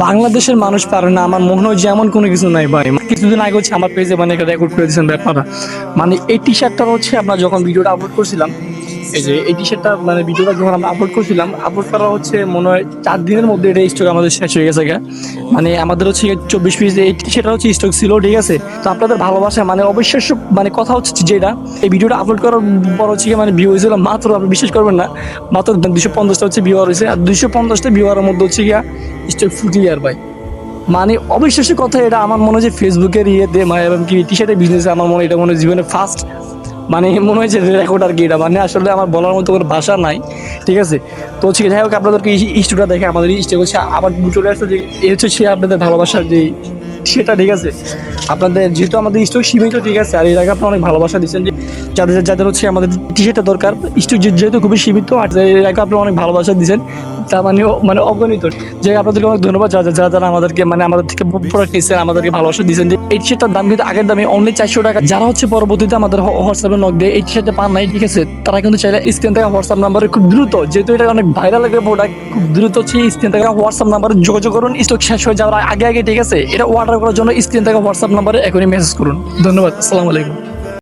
বাংলাদেশের মানুষ পারে না, আমার মনে হয় যে এমন কোনো কিছু নাই ভাই। কিছুদিন আগে হচ্ছে আমার পেজে মানে একটা রেকর্ড করে দিয়েছেন ব্যাপারটা, মানে এই টি শার্টটা হচ্ছে আমরা যখন ভিডিওটা আপলোড করছিলাম, এই যে এই টি শার্টটা মানে ভিডিওটা যখন আমরা আপলোড করছিলাম, আপলোড করা হচ্ছে মনে হয় 4 দিনের মধ্যে এটা স্টক আমাদের শেষ হয়ে গেছে গা। মানে আমাদের হচ্ছে 24 পিস এই টি শার্টটা হচ্ছে স্টক ছিল, ঠিক আছে। তো আপনাদের ভালোবাসা মানে অবিশ্বাস্য, মানে কথা হচ্ছে যেটা এই ভিডিওটা আপলোড করার পর হচ্ছে মানে ভিউ হয়েছিল মাত্র, আপনি বিশ্বাস করবেন না, মাত্র 250টা হচ্ছে ভিউয়ার হয়েছে। আর 250টা ভিউয়ারের মধ্যে হচ্ছে গিয়া স্টক ফুল ক্লিয়ার ভাই। মানে অবিশ্বাস্য কথা, এটা আমার মনে হয় যে ফেসবুকের ইয়েতে মানে এবং কি টি শার্টের বিজনেসে আমার মনে হয় এটা মনে হয় জীবনে ফার্স্ট, মানে মনে হয় যে রেকর্ড আর কি এটা। মানে আসলে আমার বলার মতো কোনো ভাষা নাই, ঠিক আছে। তো হচ্ছে যাই হোক, আপনাদেরকে স্টুডিওটা দেখে আমাদের স্টে হচ্ছে আবার চলে আসছে যে এ হচ্ছে সে আপনাদের ভালোবাসার যে সেটা, ঠিক আছে। আপনাদের যেহেতু আমাদের স্টক সীমিত, ঠিক আছে, আর এর আগে আপনারা অনেক ভালোবাসা দিচ্ছেন যে যাদের যাদের হচ্ছে আমাদের টি শার্টটা দরকার, স্টক যেহেতু খুবই সীমিত, আর এর আগে আপনারা অনেক ভালোবাসা দিচ্ছেন, তার মানে মানে অগণিত। যে আপনাদেরকে অনেক ধন্যবাদ যারা যারা যারা আমাদেরকে মানে আমাদের থেকে প্রোডাক্ট নিচ্ছেন, আমাদেরকে ভালোবাসা দিচ্ছেন। যে এই টি শার্টটার দাম কিন্তু আগের দামে অনলি 400 টাকা। যারা হচ্ছে পরবর্তীতে আমাদের হোয়াটসঅ্যাপে নক দিয়ে এই টি শার্টটা পান নাই, ঠিক আছে, তারা কিন্তু চাইলে স্ক্রিন থেকে হোয়াটসঅ্যাপ নাম্বারে খুব দ্রুত, যেহেতু এটা অনেক ভাইরাল একটা প্রোডাক্ট, খুব দ্রুত হচ্ছে স্ক্রিন থেকে হোয়াটসঅ্যাপ নাম্বারে যোগাযোগ করুন। স্টক শেষ হয়ে যাওয়ার আগে আগে, ঠিক আছে, এটা অর্ডার করার জন্য স্ক্রিন থেকে হোয়াটসঅ্যাপ নাম্বারে এখনই মেসেজ করুন। ধন্যবাদ, আসসালামু আলাইকুম।